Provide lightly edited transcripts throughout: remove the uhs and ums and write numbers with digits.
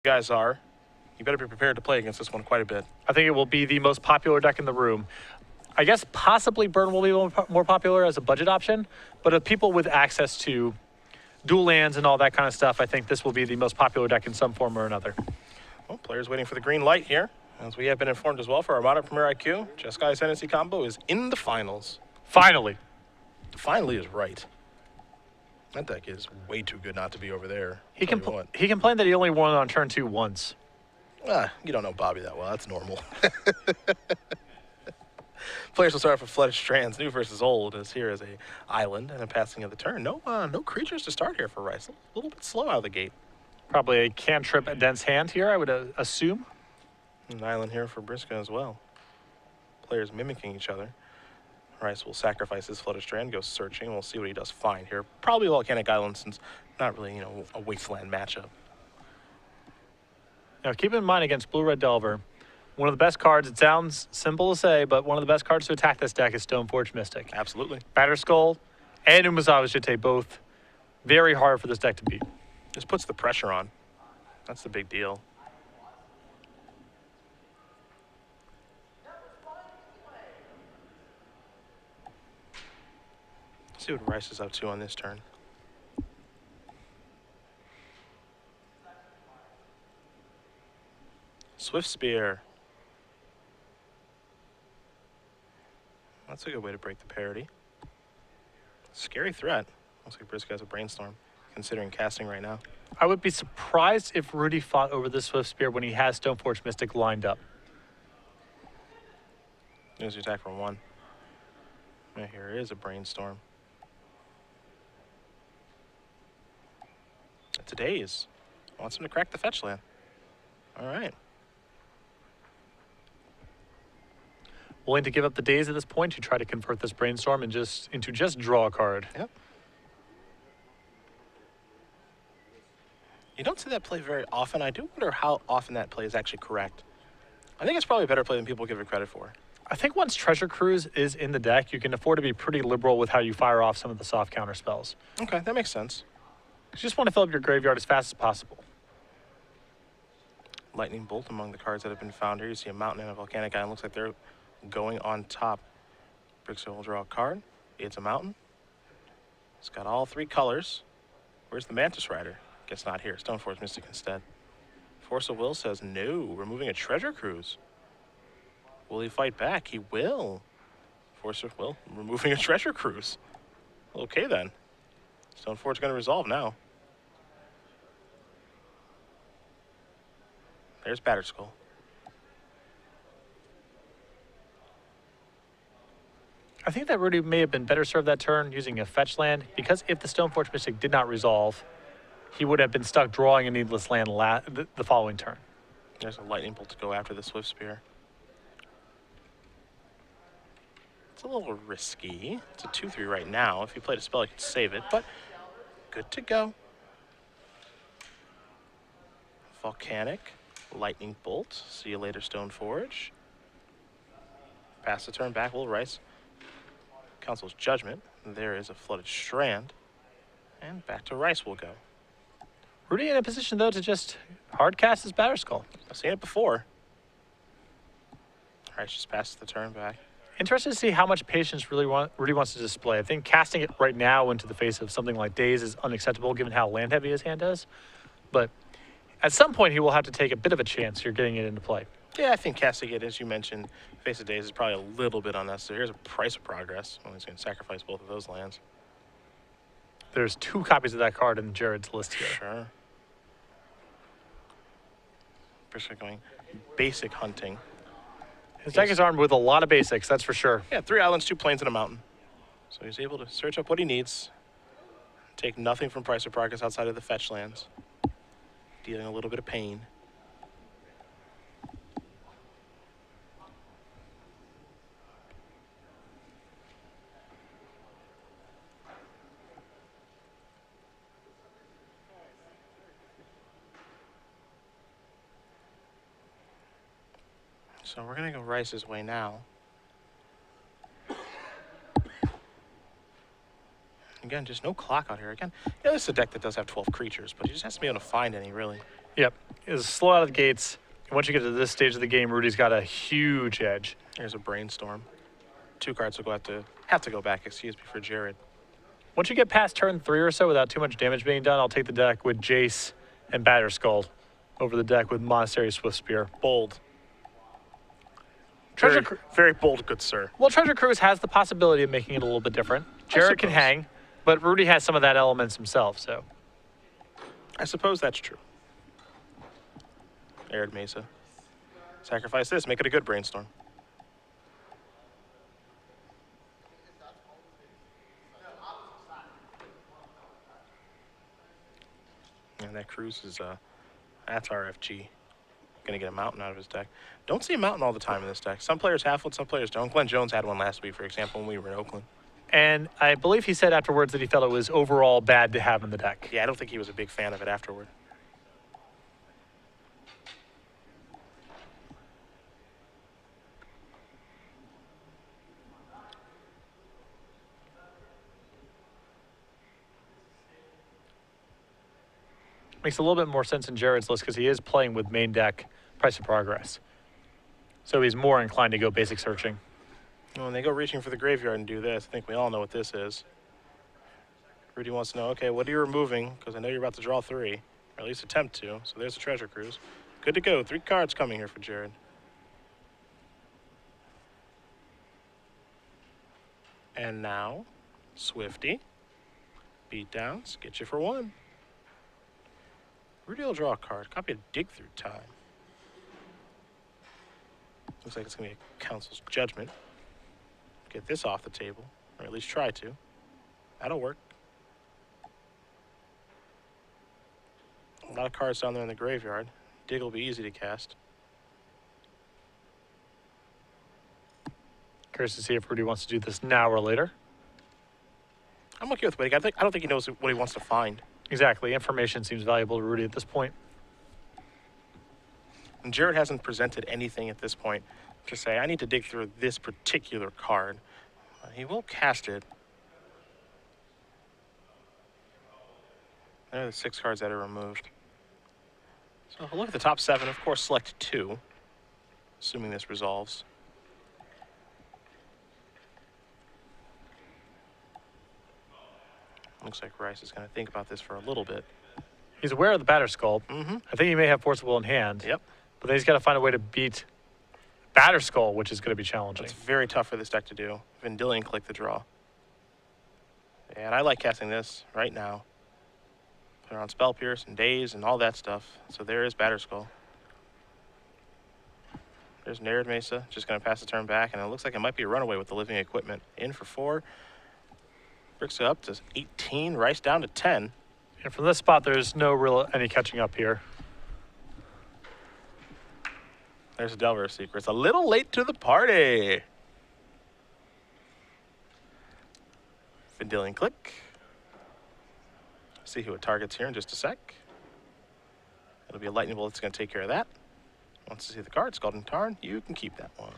guys are, you better be prepared to play against this one quite a bit. I think it will be the most popular deck in the room. I guess possibly Burn will be more popular as a budget option, but of people with access to dual lands and all that kind of stuff, I think this will be the most popular deck in some form or another. Well, players waiting for the green light here. As we have been informed as well for our Modern Premier IQ, Jeskai Ascendancy combo is in the finals. Finally. Finally is right. That deck is way too good not to be over there. He complained that he only won on turn 2 once. You don't know Bobby that well. That's normal. Players will start off with Flooded Strands, new versus old, as here is a island and a passing of the turn. No creatures to start here for Rice. A little bit slow out of the gate. Probably a cantrip a dense hand here, I would assume. An island here for Briksza as well. Players mimicking each other. Rice will sacrifice his Flooded Strand, go searching, and we'll see what he does find here. Probably Volcanic Island, since not really, a wasteland matchup. Now keep in mind against Blue-Red Delver, one of the best cards, it sounds simple to say, but one of the best cards to attack this deck is Stoneforge Mystic. Absolutely. Batterskull and Umezawa Jitte both very hard for this deck to beat. Just puts the pressure on. That's the big deal. Let's see what Rice is up to on this turn. Swift Spear. That's a good way to break the parity. Scary threat. Looks like Briksza has a Brainstorm, considering casting right now. I would be surprised if Rudy fought over the Swift Spear when he has Stoneforge Mystic lined up. There's the attack for 1. And here is a Brainstorm. It's a Daze. Wants him to crack the fetch land. All right. Willing to give up the Daze at this point to try to convert this Brainstorm and into just draw a card. Yep. You don't see that play very often. I do wonder how often that play is actually correct. I think it's probably a better play than people give it credit for. I think once Treasure Cruise is in the deck, you can afford to be pretty liberal with how you fire off some of the soft counter spells. Okay, that makes sense. You just want to fill up your graveyard as fast as possible. Lightning Bolt among the cards that have been found here. You see a Mountain and a Volcanic Island. Looks like they're going on top. Briksza will draw a card. It's a Mountain. It's got all 3 colors. Where's the Mantis Rider? Guess not here. Stoneforge Mystic instead. Force of Will says no. Removing a Treasure Cruise. Will he fight back? He will. Force of Will removing a Treasure Cruise. Okay then. Stoneforge going to resolve now. There's Batterskull. I think that Rudy may have been better served that turn using a fetch land, because if the Stoneforge Mystic did not resolve, he would have been stuck drawing a needless land the following turn. There's a Lightning Bolt to go after the Swift Spear. It's a little risky. It's a 2-3 right now. If he played a spell, he could save it, but good to go. Volcanic, Lightning Bolt. See you later, Stoneforge. Pass the turn back, will Rice. Council's Judgment. There is a Flooded Strand. And back to Rice will go. Rudy in a position, though, to just hard cast his Batterskull. I've seen it before. Rice just passes the turn back. Interested to see how much patience Rudy wants to display. I think casting it right now into the face of something like Daze is unacceptable given how land heavy his hand is. But at some point, he will have to take a bit of a chance here getting it into play. Yeah, I think casting it, as you mentioned, face of Daze is probably a little bit unnecessary. Here's a Price of Progress. Well, he's going to sacrifice both of those lands. There's 2 copies of that card in Jared's list here. Sure. Briksza going basic hunting. His deck is armed with a lot of basics, that's for sure. Yeah, 3 islands, 2 plains, and a mountain. So he's able to search up what he needs. Take nothing from Price of Progress outside of the fetch lands. Dealing a little bit of pain. So we're going to go Rice's way now. Again, just no clock out here. Again, this is a deck that does have 12 creatures, but he just has to be able to find any, really. Yep. Is slow out of the gates. And once you get to this stage of the game, Rudy's got a huge edge. Here's a brainstorm. 2 cards will have to go back, excuse me, for Jared. Once you get past turn 3 or so without too much damage being done, I'll take the deck with Jace and Batterskull over the deck with Monastery Swift Spear. Bold. Treasure Very bold, good sir. Well, Treasure Cruise has the possibility of making it a little bit different. Jared can hang, but Rudy has some of that elements himself, so. I suppose that's true. Arid Mesa. Sacrifice this, make it a good brainstorm. And that Cruz is, that's RFG. Gonna get a mountain out of his deck. Don't see a mountain all the time in this deck. Some players have one, some players don't. Glenn Jones had one last week, for example, when we were in Oakland. And I believe he said afterwards that he felt it was overall bad to have in the deck. Yeah, I don't think he was a big fan of it afterward. Makes a little bit more sense in Jared's list because he is playing with main deck Price of Progress. So he's more inclined to go basic searching. When they go reaching for the graveyard and do this, I think we all know what this is. Rudy wants to know, okay, what are you removing? Because I know you're about to draw 3, or at least attempt to. So there's a Treasure Cruise. Good to go. 3 cards coming here for Jared. And now, Swifty. Beatdowns. Get you for 1. Rudy will draw a card. Copy a Dig Through Time. Looks like it's going to be a Council's Judgment. Get this off the table, or at least try to. That'll work. A lot of cards down there in the graveyard. Dig will be easy to cast. Curious to see if Rudy wants to do this now or later. I'm okay with waiting. I don't think he knows what he wants to find. Exactly. Information seems valuable to Rudy at this point. And Jared hasn't presented anything at this point to say, I need to dig through this particular card. He will cast it. There are the 6 cards that are removed. So look at the top 7. Of course, select 2, assuming this resolves. Looks like Rice is going to think about this for a little bit. He's aware of the Batterskull. Mm-hmm. I think he may have Forcible in hand. Yep. But then he's got to find a way to beat Batterskull, which is going to be challenging. It's very tough for this deck to do. Vendilion click the draw. And I like casting this right now. Put it on Spell Pierce and Daze and all that stuff. So there is Batterskull. There's Arid Mesa, just going to pass the turn back, and it looks like it might be a runaway with the living equipment. In for 4. Briksza up to 18, Rice down to 10. And from this spot, there's no real any catching up here. There's a Delver Secret. It's a little late to the party. Vendilion click. See who it targets here in just a sec. It'll be a lightning bolt that's going to take care of that. Wants to see the card, Scalding Tarn. You can keep that one.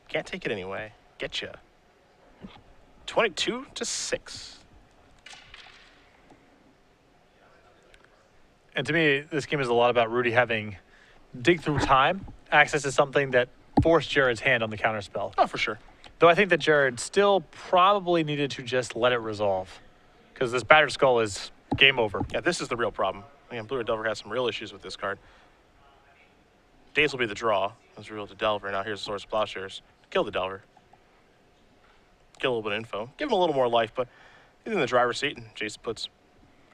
Can't take it anyway. Getcha. 22-6. And to me, this game is a lot about Rudy having dig through time, access to something that forced Jared's hand on the counterspell. Oh, for sure. Though I think that Jared still probably needed to just let it resolve, because this Batterskull is game over. Yeah, this is the real problem. Again, Blue Red Delver has some real issues with this card. Daze will be the draw. It's real to Delver. Now here's the Source of Plowshares. Kill the Delver. Get a little bit of info. Give him a little more life, but he's in the driver's seat, and Jason puts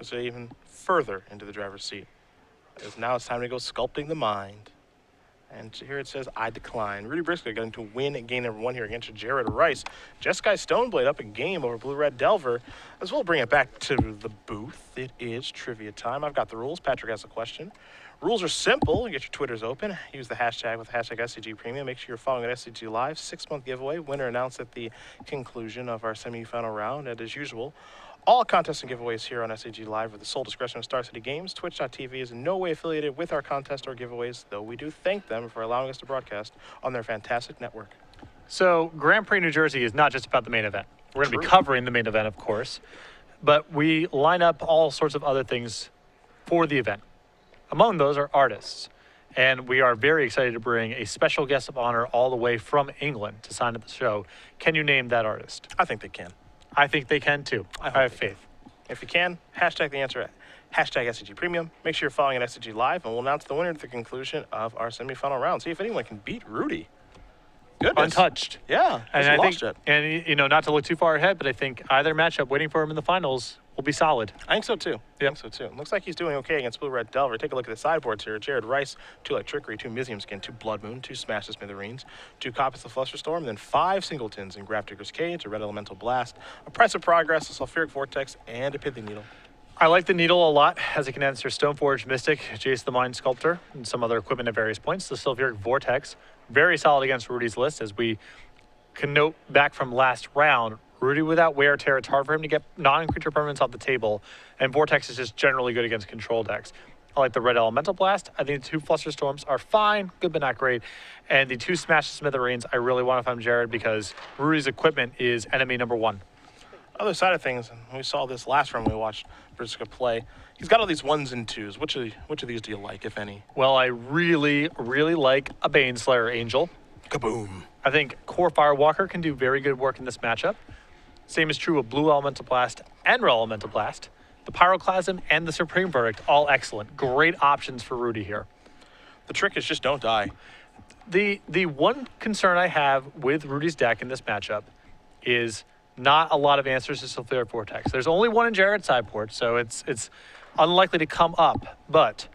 it even further into the driver's seat. As now it's time to go sculpting the mind. And here it says, I decline. Rudy Briksza going to win game number 1 here against Jared Rice. Jeskai Stoneblade up a game over Blue-Red Delver. As we'll bring it back to the booth. It is trivia time. I've got the rules. Patrick has a question. Rules are simple. You get your Twitters open. Use the hashtag with the hashtag SCG Premium. Make sure you're following at SCG Live. 6-month giveaway. Winner announced at the conclusion of our semifinal round. And as usual, all contests and giveaways here on SCG Live with the sole discretion of Star City Games. Twitch.tv is in no way affiliated with our contest or giveaways, though we do thank them for allowing us to broadcast on their fantastic network. So Grand Prix New Jersey is not just about the main event. We're going to be True. covering the main event, of course, but we line up all sorts of other things for the event. Among those are artists. And we are very excited to bring a special guest of honor all the way from England to sign at the show. Can you name that artist? I think they can. I think they can too. I have faith. If you can, hashtag the answer at hashtag SCG Premium. Make sure you're following at SCG Live, and we'll announce the winner at the conclusion of our semifinal round. See if anyone can beat Rudy. Goodness. Untouched. Yeah, And I lost think, yet. and you know, not to look too far ahead, but I think either matchup waiting for him in the finals will be solid. I think so too. Yep. I think so too. Looks like he's doing okay against Blue Red Delver. Take a look at the sideboards here. Jared Rice, 2 Light Trickery, 2 Museum Skin, 2 Blood Moon, 2 Smash the Smithereens, 2 copies of Flusterstorm, and then 5 Singletons in Grafdigger's Cage, a Red Elemental Blast, a Price of Progress, a Sulfuric Vortex, and a Pithy Needle. I like the needle a lot as it can answer Stoneforge Mystic, Jace the Mind Sculptor, and some other equipment at various points. The Sulfuric Vortex, very solid against Rudy's list. As we can note back from last round, Rudy without Wear Tear, it's hard for him to get non-creature permanents off the table, and Vortex is just generally good against control decks. I like the Red Elemental Blast. I think the 2 Flusterstorms are fine, good but not great. And the 2 Smash the Smithereens, I really want if I'm Jared because Rudy's equipment is enemy number 1. Other side of things, and we saw this last round we watched Briksza play. He's got all these 1s and 2s. Which of these do you like, if any? Well, I really, really like a Baneslayer Angel. Kaboom. I think Core Firewalker can do very good work in this matchup. Same is true of Blue Elemental Blast and Red Elemental Blast. The Pyroclasm and the Supreme Verdict, all excellent. Great options for Rudy here. The trick is just don't die. The one concern I have with Rudy's deck in this matchup is not a lot of answers to Sulfuric Vortex. There's only 1 in Jared's sideboard, so it's unlikely to come up. But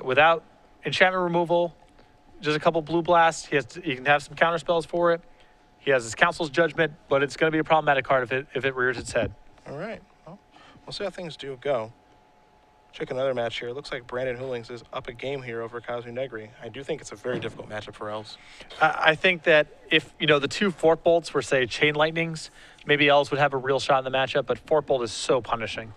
without enchantment removal, just a couple blue blasts, he can have some counter spells for it. He has his Council's Judgment, but it's going to be a problematic card if it rears its head. All right. Well, we'll see how things do go. Check another match here. Looks like Brandon Hoolings is up a game here over Kazu Negri. I do think it's a very difficult matchup for Elves. I think that if, the 2 Fork Bolts were, say, Chain Lightnings, maybe Elves would have a real shot in the matchup, but Fork Bolt is so punishing.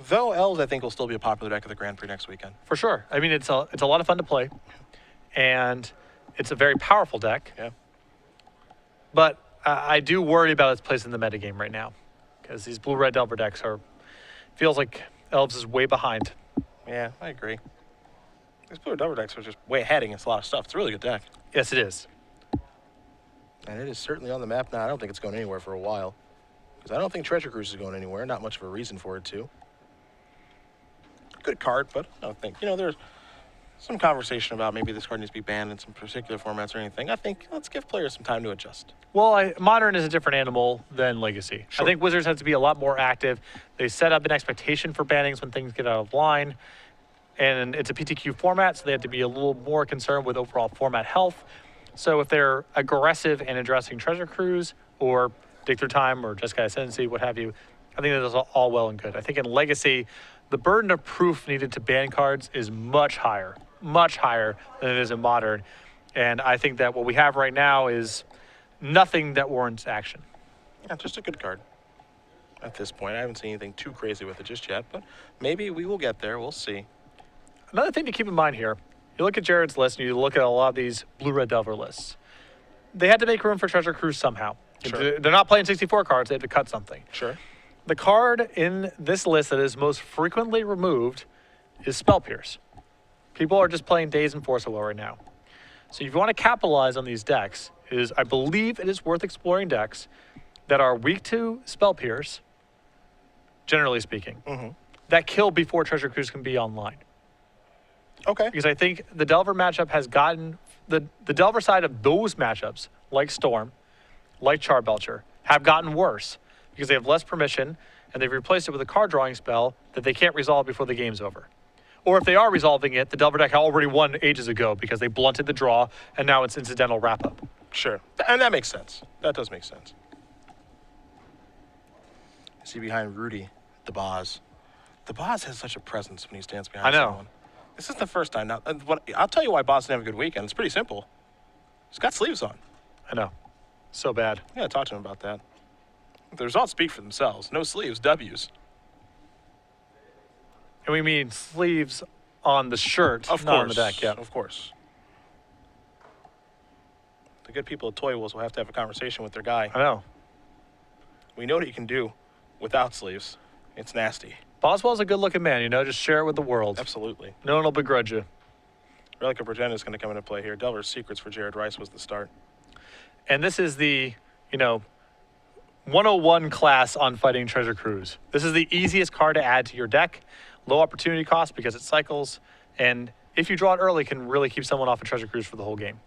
Though Elves, I think, will still be a popular deck at the Grand Prix next weekend. For sure. I mean, it's a lot of fun to play, and it's a very powerful deck. Yeah. But I do worry about its place in the metagame right now, because these Blue-Red Delver decks feels like Elves is way behind. Yeah, I agree. These Blue Delver decks are just way ahead against a lot of stuff. It's a really good deck. Yes, it is. And it is certainly on the map now. I don't think it's going anywhere for a while. Because I don't think Treasure Cruise is going anywhere. Not much of a reason for it to. Good card, but I don't think, there's some conversation about maybe this card needs to be banned in some particular formats or anything. I think let's give players some time to adjust. Well, Modern is a different animal than Legacy. Sure. I think Wizards have to be a lot more active. They set up an expectation for bannings when things get out of line. And it's a PTQ format, so they have to be a little more concerned with overall format health. So if they're aggressive in addressing Treasure Cruise or Dig Through Time or Jeskai Ascendancy, what have you, I think that is all well and good. I think in Legacy, the burden of proof needed to ban cards is much higher than it is in Modern. And I think that what we have right now is nothing that warrants action. Yeah, just a good card at this point. I haven't seen anything too crazy with it just yet, but maybe we will get there. We'll see. Another thing to keep in mind here, you look at Jared's list and you look at a lot of these Blue-Red Delver lists. They had to make room for Treasure Cruise somehow. Sure. They're not playing 64 cards, they had to cut something. Sure. The card in this list that is most frequently removed is Spell Pierce. People are just playing Daze and Force of Will right now. So if you want to capitalize on these decks, I believe it is worth exploring decks that are weak to Spell Pierce, generally speaking, that kill before Treasure Cruise can be online. Okay. Because I think the Delver matchup has gotten, the Delver side of those matchups, like Storm, like Charbelcher, have gotten worse because they have less permission and they've replaced it with a card drawing spell that they can't resolve before the game's over. Or if they are resolving it, the Delver deck already won ages ago because they blunted the draw and now it's incidental wrap-up. Sure. And that makes sense. That does make sense. I see behind Rudy, the Boz. The Boz has such a presence when he stands behind someone. This is the first time. Now, I'll tell you why Boz didn't have a good weekend. It's pretty simple. He's got sleeves on. I know. So bad. I gotta talk to him about that. The results speak for themselves. No sleeves, W's. And we mean sleeves on the shirt, Of not course. on the deck. Yeah. Of course. The good people at Toy Wolves will have to have a conversation with their guy. I know. We know what he can do without sleeves. It's nasty. Boswell's a good-looking man, you know, just share it with the world. Absolutely. No one will begrudge you. Relic of Progenitor is going to come into play here. Delver's Secrets for Jared Rice was the start. And this is the, 101 class on Fighting Treasure Cruise. This is the easiest card to add to your deck. Low opportunity cost because it cycles, and if you draw it early, can really keep someone off a Treasure Cruise for the whole game.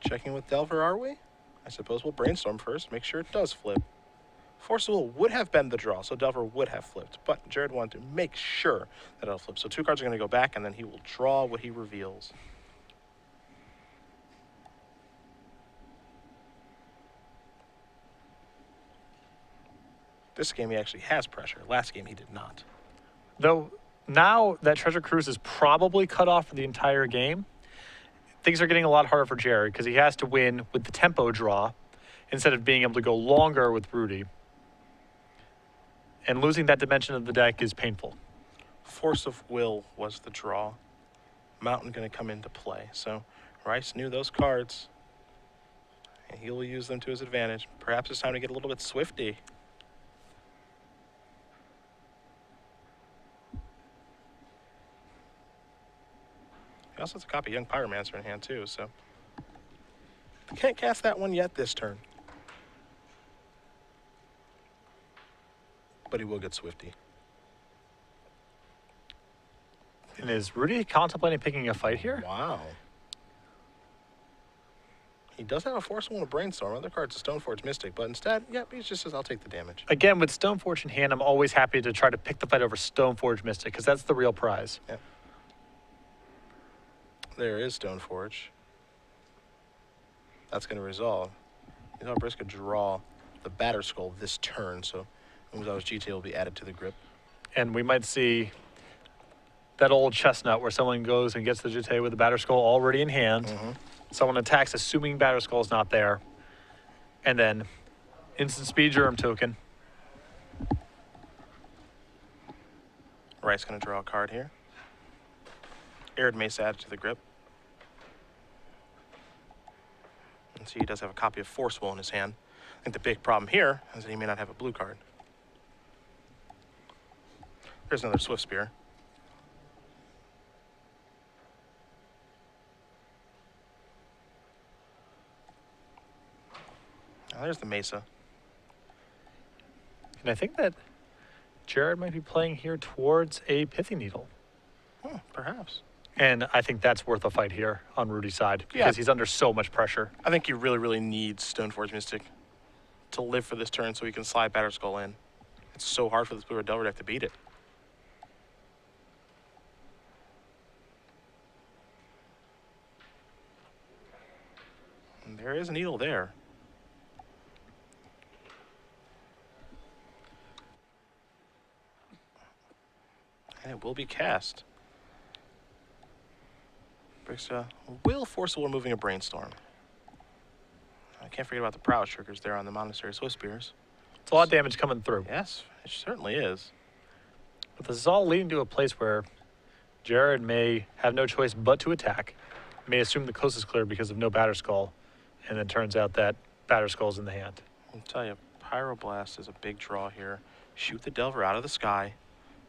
Checking with Delver, are we? I suppose we'll brainstorm first, make sure it does flip. Force of Will would have been the draw, so Delver would have flipped, but Jared wanted to make sure that it'll flip. So 2 cards are going to go back, and then he will draw what he reveals. This game he actually has pressure. Last game he did not. Though now that Treasure Cruise is probably cut off for the entire game, things are getting a lot harder for Jared because he has to win with the tempo draw instead of being able to go longer with Rudy. And losing that dimension of the deck is painful. Force of Will was the draw. Mountain going to come into play. So Rice knew those cards, and he will use them to his advantage. Perhaps it's time to get a little bit swifty. He also has a copy of Young Pyromancer in hand too, so can't cast that one yet this turn. But he will get swifty. And is Rudy contemplating picking a fight here? Wow. He does have a Force and a Brainstorm. Other cards, a Stoneforge Mystic, but instead, yep, he just says, I'll take the damage. Again, with Stoneforge in hand, I'm always happy to try to pick the fight over Stoneforge Mystic because that's the real prize. Yep. There is Stoneforge. That's going to resolve. You know, Briksza could draw the Batter Skull this turn, so Umzawa's GTA will be added to the grip. And we might see that old chestnut where someone goes and gets the GTA with the Batter Skull already in hand. Mm-hmm. Someone attacks assuming Batter Skull is not there. And then instant speed germ token. Rice going to draw a card here. Arid Mace added to the grip. And see, he does have a copy of Force Will in his hand. I think the big problem here is that he may not have a blue card. There's another Swift Spear. Now there's the Mesa. And I think that Jared might be playing here towards a Pithy Needle. Perhaps. And I think that's worth a fight here on Rudy's side because Yeah. he's under so much pressure. I think he really, really needs Stoneforge Mystic to live for this turn so he can slide Batter Skull in. It's so hard for this Blue Red Delver deck to beat it. And there is a Needle there. And it will be cast. Briksza will force a moving a Brainstorm. I can't forget about the prowess triggers there on the Monastery Swift Spears. It's a lot of damage coming through. Yes, it certainly is. But this is all leading to a place where Jared may have no choice but to attack, may assume the coast is clear because of no Batter Skull, and then turns out that Batter Skull's in the hand. I'll tell you, Pyroblast is a big draw here. Shoot the Delver out of the sky,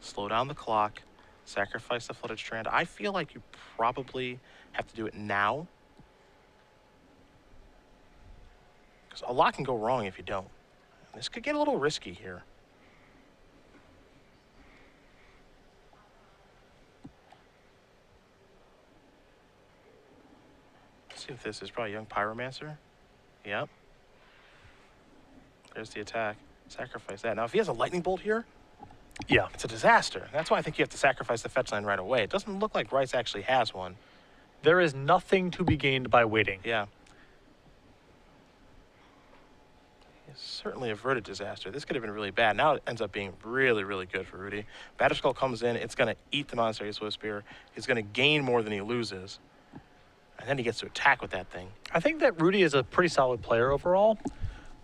slow down the clock, sacrifice the Flooded Strand. I feel like you probably have to do it now, because a lot can go wrong if you don't. This could get a little risky here. Let's see if this is probably Young Pyromancer. Yep. There's the attack. Sacrifice that. Now, if he has a Lightning Bolt here, Yeah. it's a disaster. That's why I think you have to sacrifice the fetch line right away. It doesn't look like Rice actually has one. There is nothing to be gained by waiting. Yeah. It's certainly averted disaster. This could have been really bad. Now it ends up being really, really good for Rudy. Batterskull comes in. It's going to eat the Monastery Swift Spear. He's going to gain more than he loses. And then he gets to attack with that thing. I think that Rudy is a pretty solid player overall,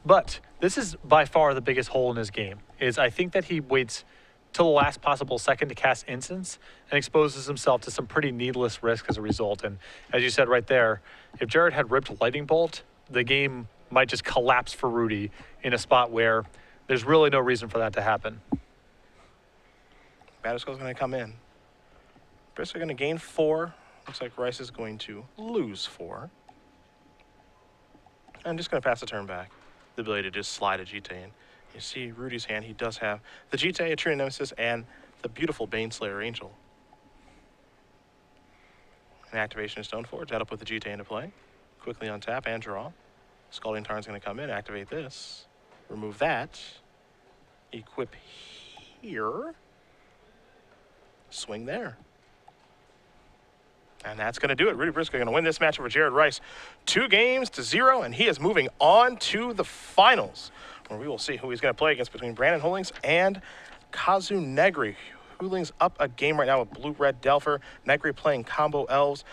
but this is by far the biggest hole in his game, is I think that he waits till the last possible second to cast Instance and exposes himself to some pretty needless risk as a result. And as you said right there, if Jared had ripped Lightning Bolt, the game might just collapse for Rudy in a spot where there's really no reason for that to happen. Batterskull's going to come in. Briksza going to gain 4. Looks like Rice is going to lose 4. I'm just going to pass the turn back. The ability to just slide a GT in. You see Rudy's hand, he does have the GT, a True Nemesis, and the beautiful Baneslayer Angel. An activation of Stoneforge, that'll put the GT into play. Quickly untap and draw. Scalding Tarn's going to come in, activate this. Remove that. Equip here. Swing there. And that's going to do it. Rudy Briksza going to win this match over Jared Rice 2-0, and he is moving on to the finals, where we will see who he's going to play against between Brandon Holdings and Kazu Negri. Holdings up a game right now with Blue-Red Delpher. Negri playing combo elves.